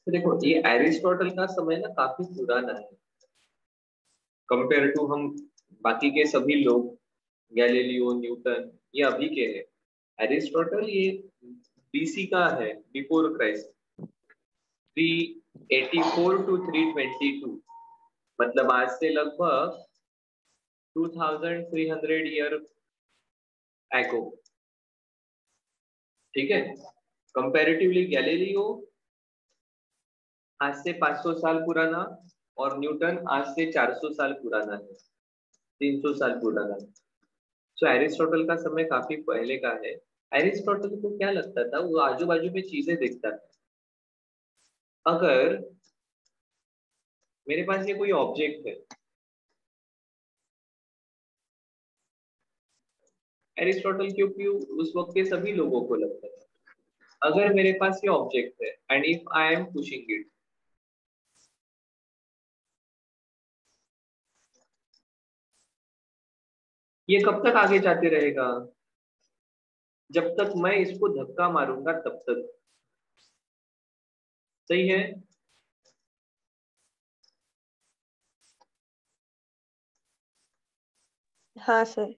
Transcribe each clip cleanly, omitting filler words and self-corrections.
तो देखो ये एरिस्टोटल का समय ना काफी पुराना है कंपेयर टू हम बाकी के सभी लोग, गैलीलियो, न्यूटन, ये अभी के हैं। एरिस्टोटल ये बीसी का है, बिफोर क्राइस्ट, 384 टू 322, मतलब आज से लगभग 2300 ईयर एगो। ठीक है। कंपैरेटिवली गैलीलियो आज से 500 साल पुराना, और न्यूटन आज से 400 साल पुराना है, 300 साल पुराना है। सो एरिस्टोटल का समय काफी पहले का है। एरिस्टोटल को क्या लगता था, वो आजू बाजू में चीजें देखता था। अगर मेरे पास ये कोई ऑब्जेक्ट है, एरिस्टोटल क्योंकि उस वक्त के सभी लोगों को लगता था, अगर मेरे पास ये ऑब्जेक्ट है and if I am pushing it, ये कब तक आगे जाते रहेगा? जब तक मैं इसको धक्का मारूंगा तब तक। सही है। हाँ सर।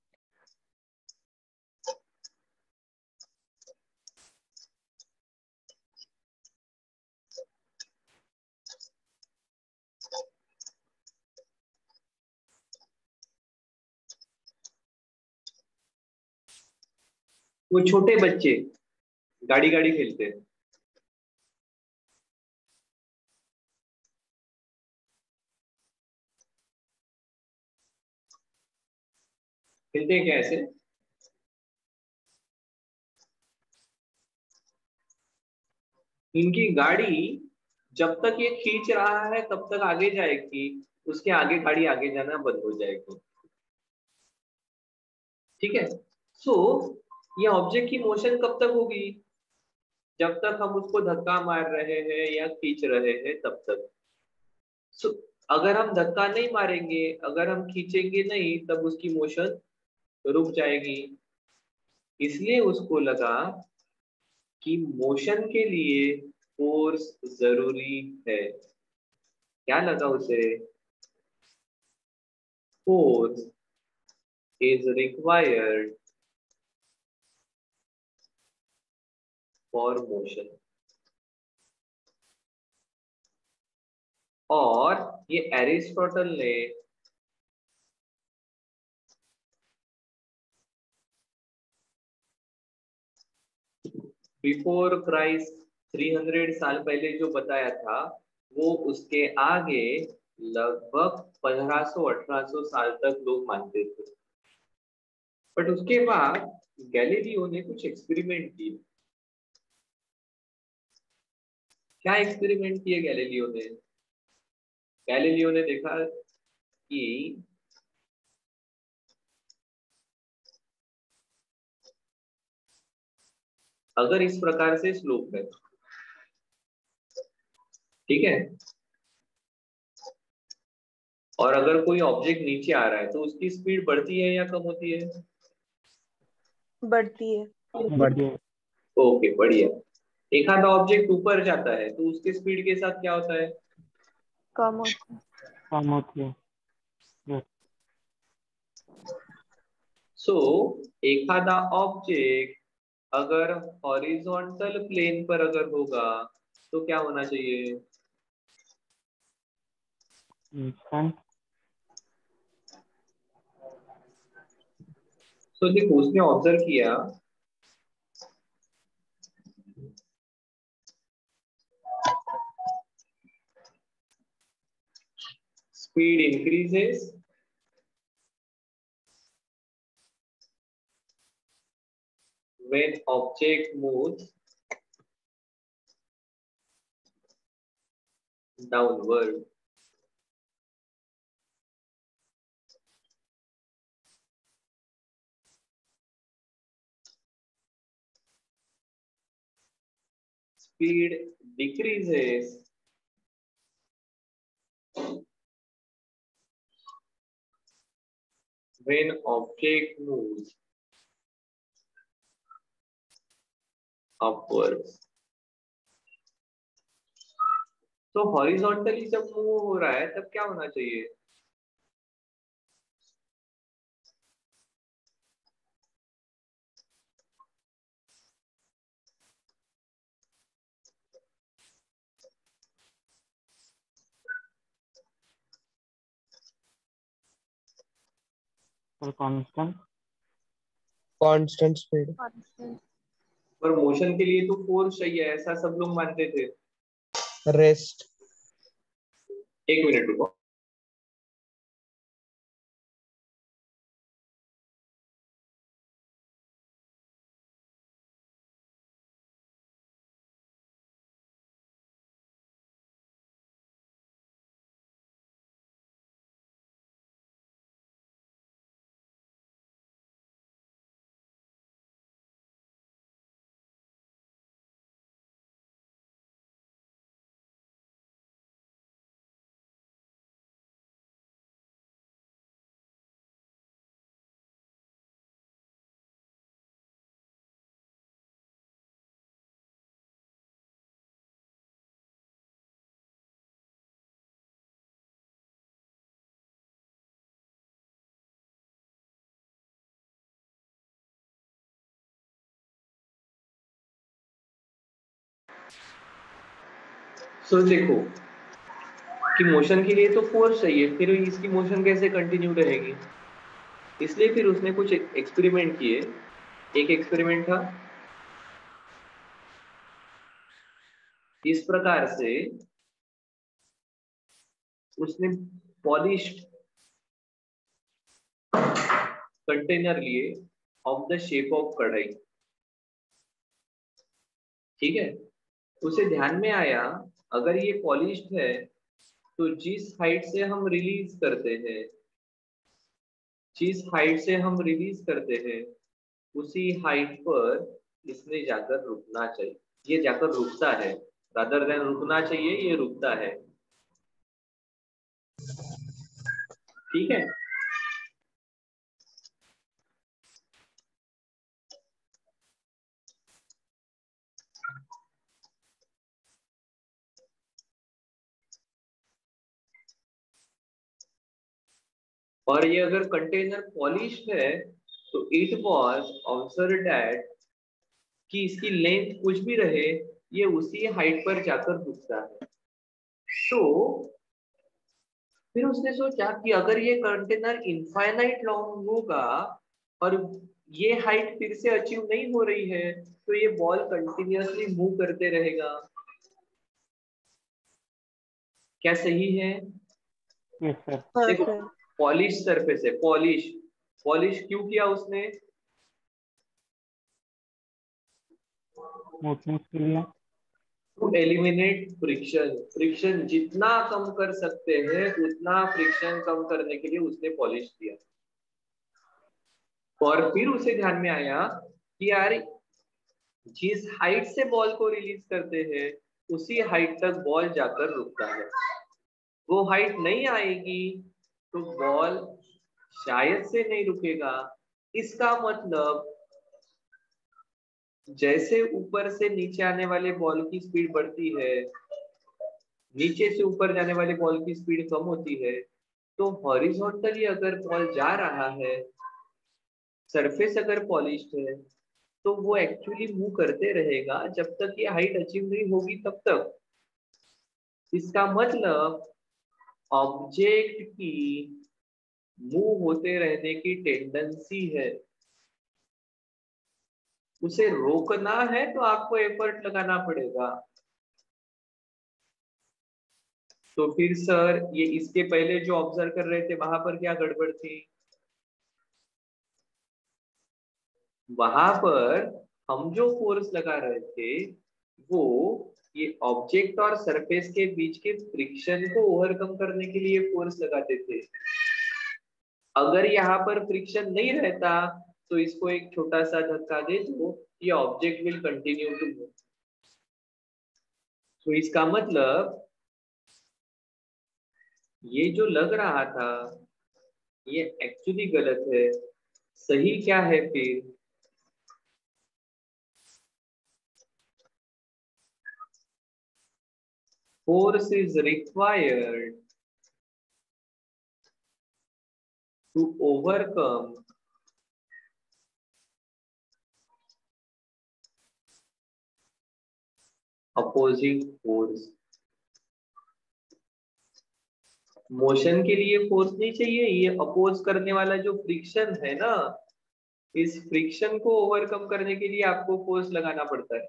वो छोटे बच्चे गाड़ी गाड़ी खेलते हैं, खेलते हैं क्या ऐसे? इनकी गाड़ी जब तक ये खींच रहा है तब तक आगे जाएगी, उसके आगे गाड़ी आगे जाना बंद हो जाएगी। ठीक है। सो ये ऑब्जेक्ट की मोशन कब तक होगी? जब तक हम उसको धक्का मार रहे हैं या खींच रहे हैं तब तक। सो अगर हम धक्का नहीं मारेंगे, अगर हम खींचेंगे नहीं, तब उसकी मोशन रुक जाएगी। इसलिए उसको लगा कि मोशन के लिए फोर्स जरूरी है। क्या लगा उसे? Force is required for motion. और ये एरिस्टोटल ने बिफोर क्राइस्ट 300 साल पहले जो बताया था, वो उसके आगे लगभग 1500-1800 साल तक लोग मानते थे। बट उसके बाद गैलीलियो ने कुछ एक्सपेरिमेंट किए। क्या एक्सपेरिमेंट किए गैलीलियो ने? गैलीलियो ने देखा कि अगर इस प्रकार से स्लोप है, ठीक है, और अगर कोई ऑब्जेक्ट नीचे आ रहा है तो उसकी स्पीड बढ़ती है या कम होती है? बढ़ती है। बढ़िया। ओके, बढ़िया। एक आधा ऑब्जेक्ट ऊपर जाता है तो उसके स्पीड के साथ क्या होता है? कम होती कम होती है। Yes. सो एक आधा ऑब्जेक्ट अगर हॉरिजॉन्टल प्लेन पर अगर होगा तो क्या होना चाहिए? इंस्टेंट। तो देखो उसने ऑब्जर्व किया speed increases when object moves downward. Speed decreases when object moves upwards. तो हॉरिजॉन्टली जब मूव हो रहा है तब क्या होना चाहिए? Sir constant. Constant speed. Constant. पर मोशन के लिए तो फोर्स चाहिए, ऐसा सब लोग मानते थे। रेस्ट। एक मिनट रुको। सो देखो कि मोशन के लिए तो फोर्स चाहिए, फिर इसकी मोशन कैसे कंटिन्यू रहेगी? इसलिए फिर उसने कुछ एक्सपेरिमेंट किए। एक एक्सपेरिमेंट था इस प्रकार से, उसने पॉलिश्ड कंटेनर लिए ऑफ द शेप ऑफ कढ़ाई। ठीक है, उसे ध्यान में आया अगर ये पॉलिश्ड है तो जिस हाइट से हम रिलीज करते हैं, जिस हाइट से हम रिलीज करते हैं उसी हाइट पर इसने जाकर रुकना चाहिए। ये जाकर रुकता है, रादर देन रुकना चाहिए, ये रुकता है। ठीक है, और ये अगर कंटेनर पॉलिश्ड है तो इट वॉज ऑब्जर्व दैट कि इसकी लेंथ कुछ भी रहे ये उसी हाइट पर जाकर रुकता है। तो फिर उसने सोचा कि अगर ये कंटेनर इनफाइनाइट लॉन्ग होगा और ये हाइट फिर से अचीव नहीं हो रही है तो ये बॉल कंटिन्यूअसली मूव करते रहेगा। क्या सही है? Yes sir. हाँ देखो, सर। पॉलिश सरफेस है, पॉलिश। पॉलिश क्यों किया उसने? स्मूथनेस के लिए। To eliminate friction. फ्रिक्शन जितना कम कर सकते हैं उतना फ्रिक्शन कम करने के लिए उसने पॉलिश किया। और फिर उसे ध्यान में आया कि यार जिस हाइट से बॉल को रिलीज करते हैं उसी हाइट तक बॉल जाकर रुकता है। वो हाइट नहीं आएगी तो बॉल शायद से नहीं रुकेगा। इसका मतलब जैसे ऊपर से नीचे आने वाले बॉल की स्पीड बढ़ती है, नीचे से ऊपर जाने वाले बॉल की स्पीड कम होती है, तो हॉरिजॉन्टली अगर बॉल जा रहा है, सरफेस अगर पॉलिश्ड है, तो वो एक्चुअली मूव करते रहेगा जब तक ये हाइट अचीव नहीं होगी तब तक। इसका मतलब ऑब्जेक्ट की मूव होते रहने की टेंडेंसी है। उसे रोकना है तो आपको एफर्ट लगाना पड़ेगा। तो फिर सर ये इसके पहले जो ऑब्जर्व कर रहे थे वहां पर क्या गड़बड़ थी? वहां पर हम जो फोर्स लगा रहे थे वो ये ऑब्जेक्ट और सरफेस के बीच के फ्रिक्शन को ओवरकम करने के लिए फोर्स लगाते थे। अगर यहाँ पर फ्रिक्शन नहीं रहता तो इसको एक छोटा सा धक्का दे तो ये object will continue to move. तो इसका मतलब ये जो लग रहा था ये एक्चुअली गलत है। सही क्या है फिर? force is required to overcome opposing force. Motion के लिए फोर्स नहीं चाहिए, ये अपोज करने वाला जो फ्रिक्शन है ना, इस फ्रिक्शन को ओवरकम करने के लिए आपको फोर्स लगाना पड़ता है।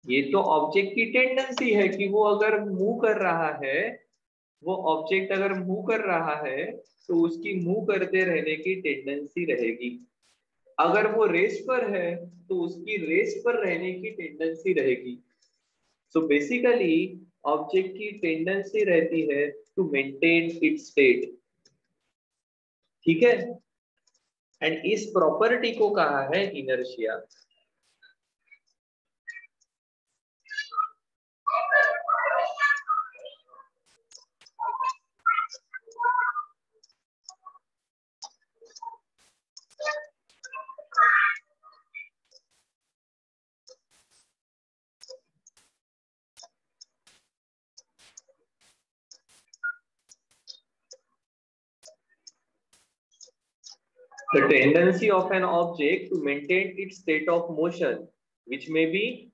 ये तो ऑब्जेक्ट की टेंडेंसी है कि वो अगर मूव कर रहा है, वो ऑब्जेक्ट अगर मूव कर रहा है तो उसकी मूव करते रहने की टेंडेंसी रहेगी। अगर वो रेस्ट पर है तो उसकी रेस्ट पर रहने की टेंडेंसी रहेगी। सो बेसिकली ऑब्जेक्ट की टेंडेंसी रहती है टू मेंटेन इट्स स्टेट, ठीक है। एंड इस प्रॉपर्टी को कहा है inertia. The tendency of an object to maintain its state of motion, which may be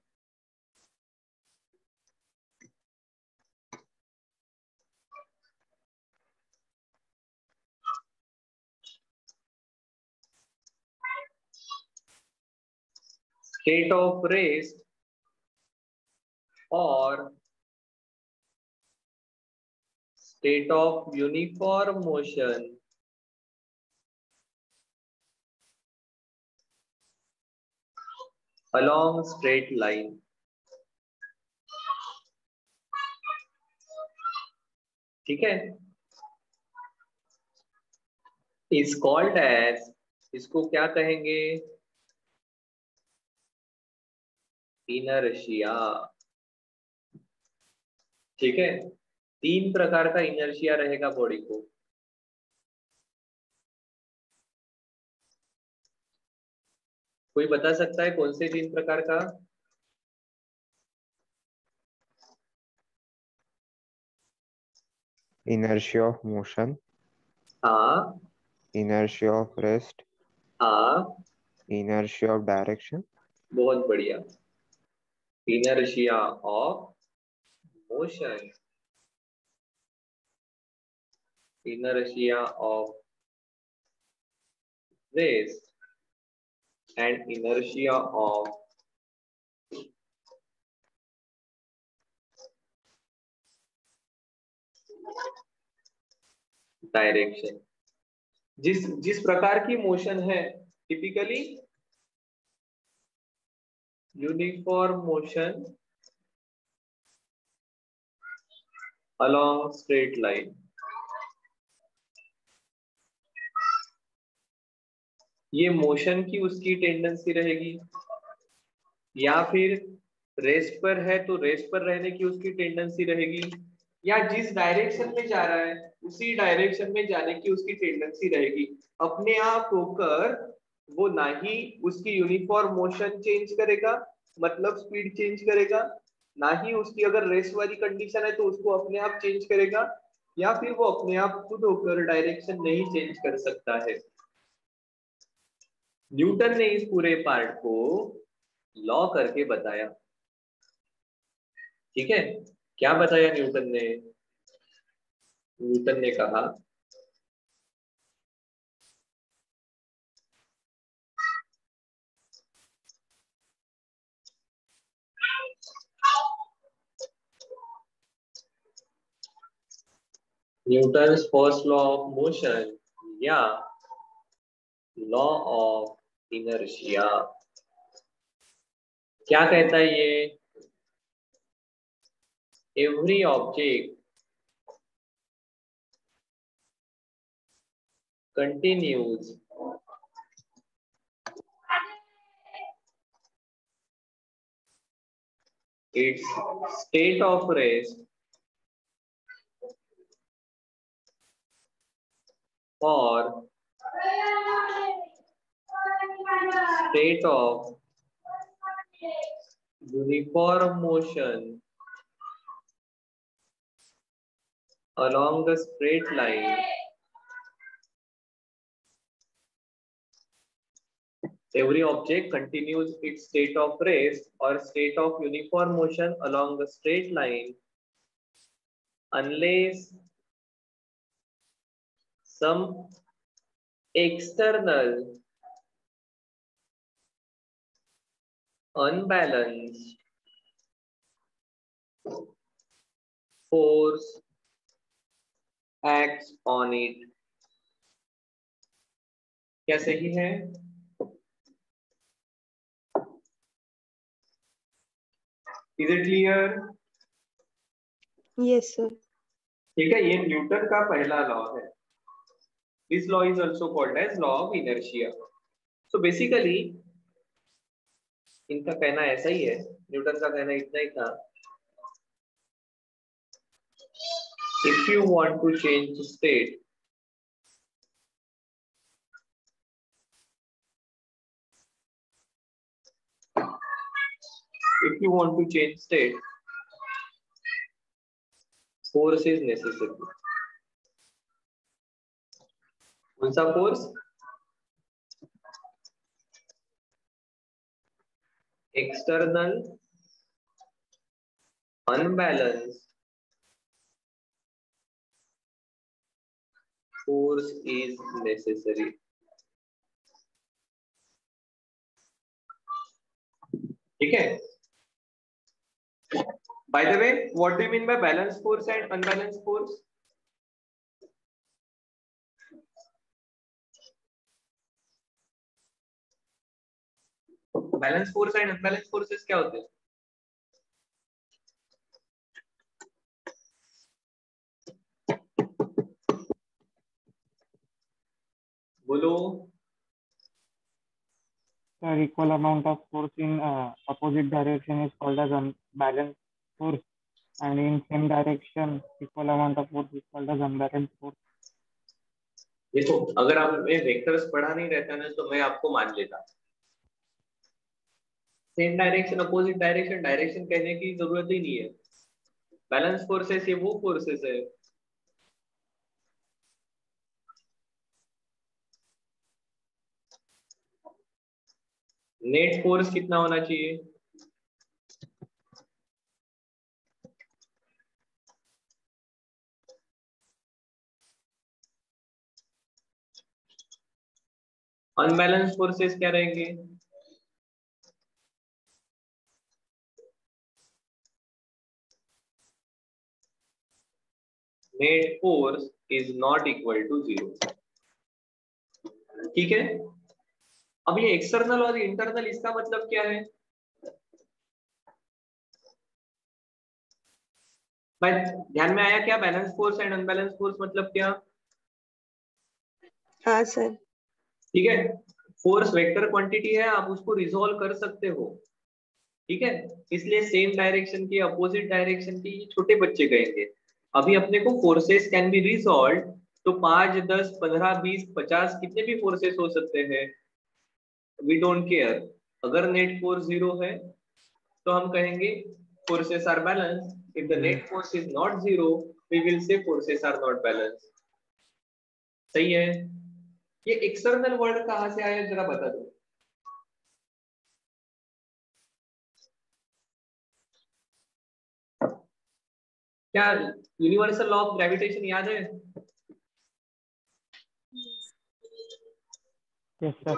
state of rest or state of uniform motion along straight line. ठीक है, is called as, इसको क्या कहेंगे, inertia. ठीक है, तीन प्रकार का इनर्शिया रहेगा बॉडी को। कोई बता सकता है कौन से तीन प्रकार का? inertia of motion, हाँ inertia of rest, हाँ, inertia of direction. बहुत बढ़िया। Inertia of motion, inertia of rest and inertia of direction. जिस प्रकार की मोशन है typically uniform motion along straight line, ये मोशन की उसकी टेंडेंसी रहेगी। या फिर रेस्ट पर है तो रेस्ट पर रहने की उसकी टेंडेंसी रहेगी, या जिस डायरेक्शन में जा रहा है उसी डायरेक्शन में जाने की उसकी टेंडेंसी रहेगी। अपने आप होकर वो ना ही उसकी यूनिफॉर्म मोशन चेंज करेगा, मतलब स्पीड चेंज करेगा, ना ही उसकी अगर रेस्ट वाली कंडीशन है तो उसको अपने आप चेंज करेगा, या फिर वो अपने आप खुद होकर डायरेक्शन नहीं चेंज कर सकता है। न्यूटन ने इस पूरे पार्ट को लॉ करके बताया। ठीक है, क्या बताया न्यूटन ने? न्यूटन ने कहा Newton's first law of motion या लॉ ऑफ इनर्शिया। क्या कहता है ये? Every object continues its state of rest or state of uniform motion along the straight line every object continues its state of rest or state of uniform motion along the straight line unless some external unbalanced force acts on it. क्या सही है? Is it clear? Yes, sir. ठीक है, ये Newton का पहला law है. This law is also called as law of inertia. So basically इनका कहना ऐसा ही है, न्यूटन का कहना इतना ही था. If you want to change state, force is necessary. कौन सा force? External unbalanced force is necessary. ठीक है? By the way, what do you mean by balanced force and unbalanced force? Balanced force and unbalanced forces क्या होते हैं? बोलो. The equal amount of force in opposite direction is called as unbalanced force, and in same direction, equal amount of force is called as unbalanced force. देखो, अगर आपने vectors पढ़ा नहीं रहता ना तो मैं आपको मान लेता. Same direction opposite direction direction कहने की जरूरत ही नहीं है. बैलेंस फोर्सेस ये वो फोर्सेस है. नेट फोर्स कितना होना चाहिए? अनबैलेंस फोर्सेस क्या रहेंगे? Net force is not equal to 0. ठीक है. अब ये एक्सटर्नल और इंटरनल इसका मतलब क्या है? भाई ध्यान में आया क्या? Balance force and unbalance force मतलब क्या? हाँ सर. ठीक है. फोर्स वेक्टर क्वांटिटी है, आप उसको रिजॉल्व कर सकते हो. ठीक है. इसलिए सेम डायरेक्शन की अपोजिट डायरेक्शन की छोटे बच्चे कहेंगे. अभी अपने को फोर्सेस कैन बी रिजॉल्व, तो 5, 10, 15, 20, 50 कितने भी फोर्सेस हो सकते हैं. We don't care. अगर नेट फोर्स 0 है तो हम कहेंगे forces are balanced. If the net force is not 0, we will say forces are not balanced. सही है. ये एक्सटर्नल वर्ड कहाँ से आया जरा बता दो. क्या यूनिवर्सल लॉ ऑफ ग्रेविटेशन याद है? Yes, sir.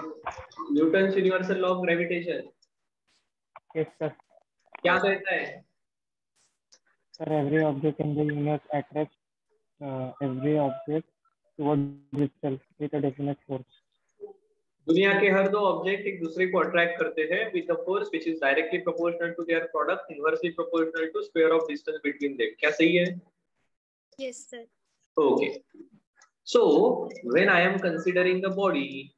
Newton's universal law of gravitation Yes, sir. क्या कहता है? Sir, every object in the universe attracts every object towards itself with a definite force. दुनिया के हर दो ऑब्जेक्ट एक दूसरे को अट्रैक्ट करते हैं with the force which is directly proportional to their product inversely proportional to square of distance between them. क्या सही है? Yes, sir. Okay. So when I am considering the body,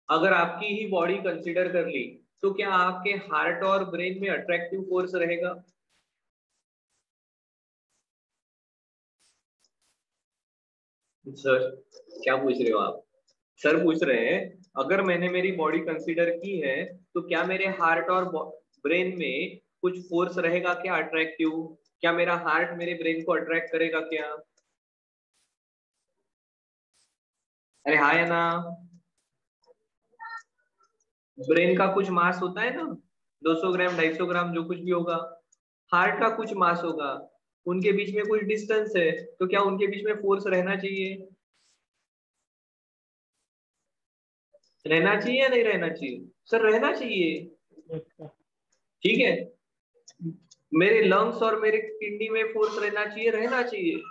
अगर आपकी ही बॉडी कंसीडर कर ली तो क्या आपके हार्ट और ब्रेन में अट्रैक्टिव फोर्स रहेगा? सर क्या पूछ रहे हो आप? सर पूछ रहे हैं अगर मैंने मेरी बॉडी कंसीडर की है तो क्या मेरे हार्ट और ब्रेन में कुछ फोर्स रहेगा क्या अट्रैक्टिव? क्या मेरा हार्ट मेरे ब्रेन को अट्रैक्ट करेगा क्या? अरे हाँ या ना? ब्रेन का कुछ मास होता है ना, 200 ग्राम 250 ग्राम जो कुछ भी होगा। हार्ट का कुछ मास होगा, उनके बीच में कुछ डिस्टेंस है, तो क्या उनके बीच में फोर्स रहना चाहिए? रहना चाहिए या नहीं रहना चाहिए? सर रहना चाहिए। ठीक है, मेरे लंग्स और मेरे किडनी में फोर्स रहना चाहिए, रहना चाहिए।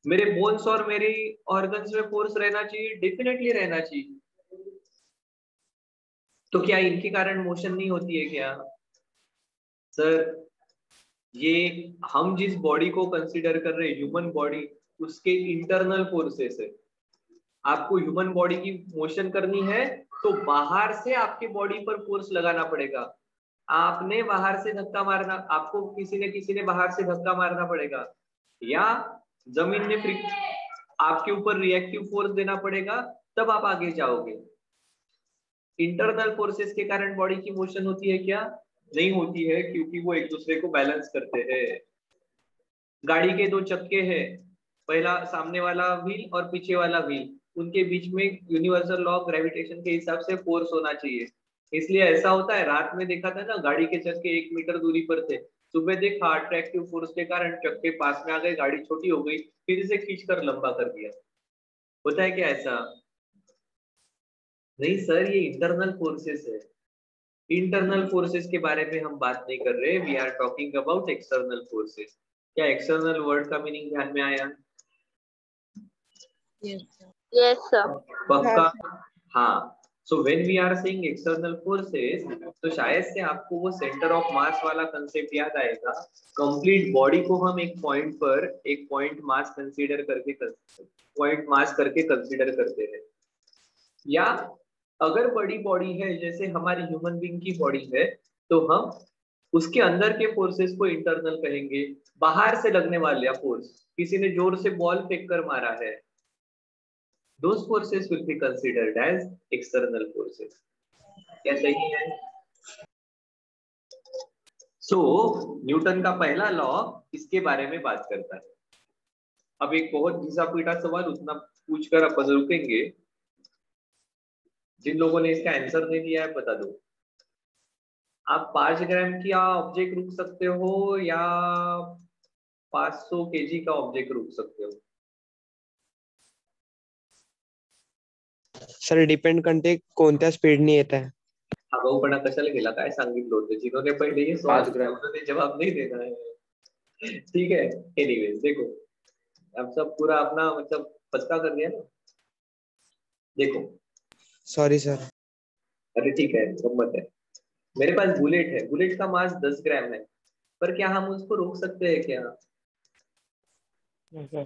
मेरे बोन्स और मेरे ऑर्गन्स में फोर्स रहना चाहिए, डेफिनेटली रहना चाहिए। तो क्या इनके कारण मोशन नहीं होती है क्या? सर ये हम जिस बॉडी को कंसीडर कर रहे हैं ह्यूमन बॉडी, उसके इंटरनल फोर्सेस है। आपको ह्यूमन बॉडी की मोशन करनी है तो बाहर से आपके बॉडी पर फोर्स लगाना पड़ेगा। आपने बाहर से धक्का मारना, आपको किसी ने बाहर से धक्का मारना पड़ेगा, या जमीन ने आपके ऊपर रिएक्टिव फोर्स देना पड़ेगा, तब आप आगे जाओगे। इंटरनल फोर्सेस के कारण बॉडी की मोशन होती है क्या? नहीं होती है, क्योंकि वो एक दूसरे को बैलेंस करते हैं। गाड़ी के दो चक्के हैं, पहला सामने वाला व्हील और पीछे वाला व्हील, उनके बीच में यूनिवर्सल लॉ ऑफ ग्रेविटेशन के हिसाब से फोर्स होना चाहिए। इसलिए ऐसा होता है, रात में देखा था ना, गाड़ी के चक्के 1 मीटर दूरी पर थे, सुबह देखा अट्रैक्टिव फोर्स के कारण चक्के पास में आ गए, गाड़ी छोटी हो गई, फिर इसे खींचकर लंबा कर दिया। होता है क्या ऐसा? नहीं सर, ये इंटरनल फोर्सेस है। इंटरनल फोर्सेस के बारे में हम बात नहीं कर रहे, we are talking about external forces. क्या एक्सटर्नल वर्ड का मीनिंग ध्यान में आया? Yes sir. पक्का? हाँ। So when we are saying external forces, तो शायद से आपको वो सेंटर ऑफ मास वाला कंसेप्ट याद आएगा। कंप्लीट बॉडी को हम एक पॉइंट पर एक पॉइंट मास करके कंसीडर करते हैं। या अगर बड़ी बॉडी है जैसे हमारी ह्यूमन बीइंग की बॉडी है, तो हम उसके अंदर के फोर्सेस को इंटरनल कहेंगे। बाहर से लगने वाले फोर्स, किसी ने जोर से बॉल फेंक कर मारा है, those forces will be considered as external forces। क्या सही है? सो न्यूटन का पहला लॉ इसके बारे में बात करता है। अब एक बहुत घिसा पीटा सवाल उतना पूछकर अपन रुकेंगे। जिन लोगों ने इसका आंसर नहीं दिया है बता दो। आप 5 ग्राम की ऑब्जेक्ट रुक सकते हो या 500 केजी का ऑब्जेक्ट रुक सकते हो? सर डिपेंड करते कोणत्या स्पीडने येत आहे। हा भाऊपणा कशाला केला? काय सांगितलं होतं? जिन्होंने पहले ये सवाल पूछा उन्होंने जवाब नहीं देना है। ठीक है, एनीवेज देखो, अब सब पूरा अपना मतलब पक्का कर दिया ना। देखो, सॉरी सर। अरे ठीक है, गम्मत है। मेरे पास बुलेट है, बुलेट का मास 10 ग्राम है, पर क्या हम उसको रोक सकते हैं क्या?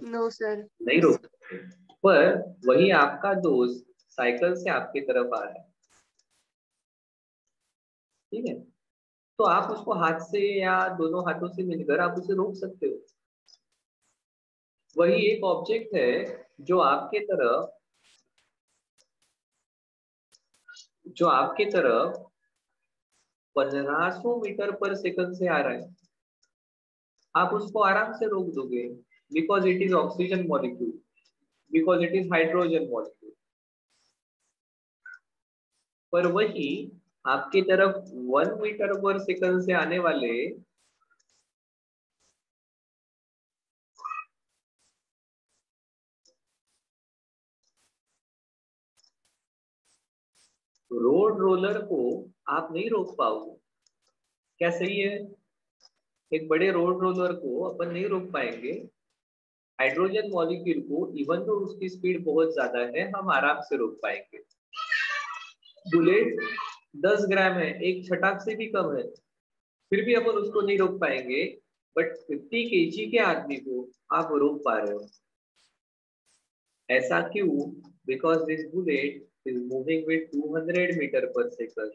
No sir. नहीं रोक सकते। पर वही आपका दोस्त साइकिल से आपकी तरफ आ रहा है, ठीक है, तो आप उसको हाथ से या दोनों हाथों से मिलकर आप उसे रोक सकते हो। वही एक ऑब्जेक्ट है जो आपके तरफ 1500 मीटर पर सेकंड से आ रहा है, आप उसको आराम से रोक दोगे, because it is oxygen molecule, because it is hydrogen molecule. पर वही आपकी तरफ 1 मीटर पर सेकंड से आने वाले रोड रोलर को आप नहीं रोक पाओगे। क्या सही है? एक बड़े रोड रोलर को अपन नहीं रोक पाएंगे। हाइड्रोजन मॉलिक्यूल को इवन तो उसकी स्पीड बहुत ज्यादा है, हम आराम से रोक पाएंगे। बुलेट 10 ग्राम है, एक छटाक से भी कम है, फिर भी अपन उसको नहीं रोक पाएंगे। बट 50 केजी के आदमी को आप रोक पा रहे हो। ऐसा क्यों? Because this bullet is moving with 200 metre per second,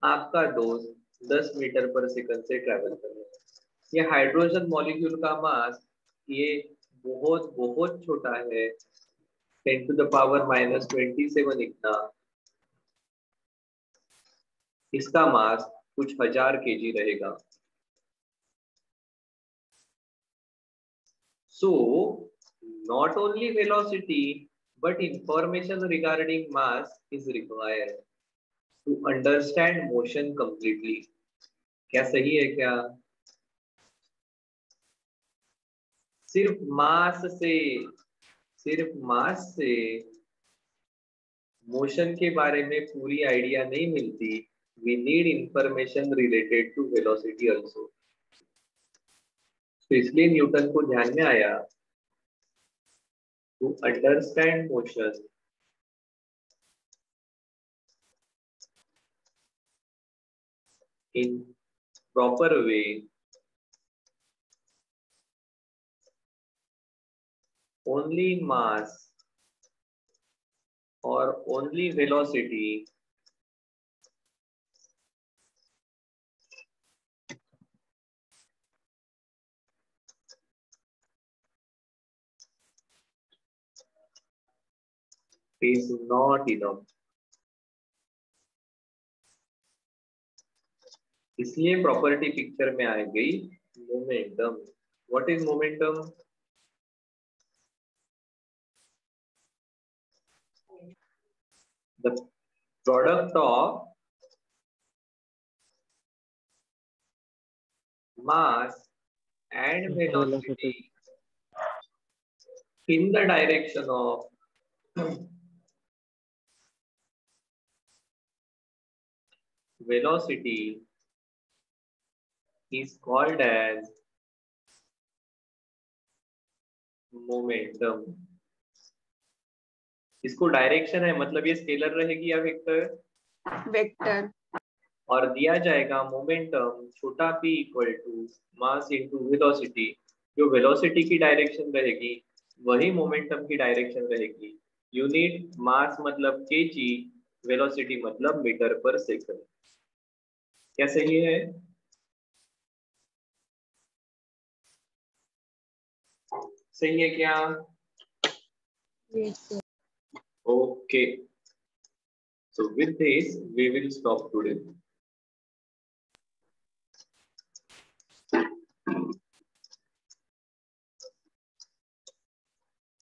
आपका दोस्त 10 मीटर पर सेकंड से ट्रेवल कर रहा है। ये हाइड्रोजन मॉलिक्यूल का मास ये बहुत बहुत छोटा है, 10⁻⁻27 इतना, इसका मास कुछ 1000 kg रहेगा। So not only velocity but information regarding mass is required to understand motion completely. क्या सही है क्या? सिर्फ मास से मोशन के बारे में पूरी आइडिया नहीं मिलती। We need information related to velocity also. तो इसलिए न्यूटन को ध्यान में आया to understand motion in proper way, only mass or only velocity is not enough. इसलिए प्रॉपर्टी पिक्चर में आ गई momentum. What is momentum? The product of mass and velocity in the direction of velocity is called as momentum. इसको direction है, मतलब ये scalar रहेगी या vector? Vector. और दिया जाएगा मोमेंटम छोटा p equal to mass into velocity. जो वेलोसिटी की डायरेक्शन रहेगी वही मोमेंटम की डायरेक्शन रहेगी। यूनिट मास मतलब kg, वेलोसिटी मतलब मीटर पर सेकंड। क्या सही है? सही है क्या? Yes, sir. Okay. So with this we will stop today.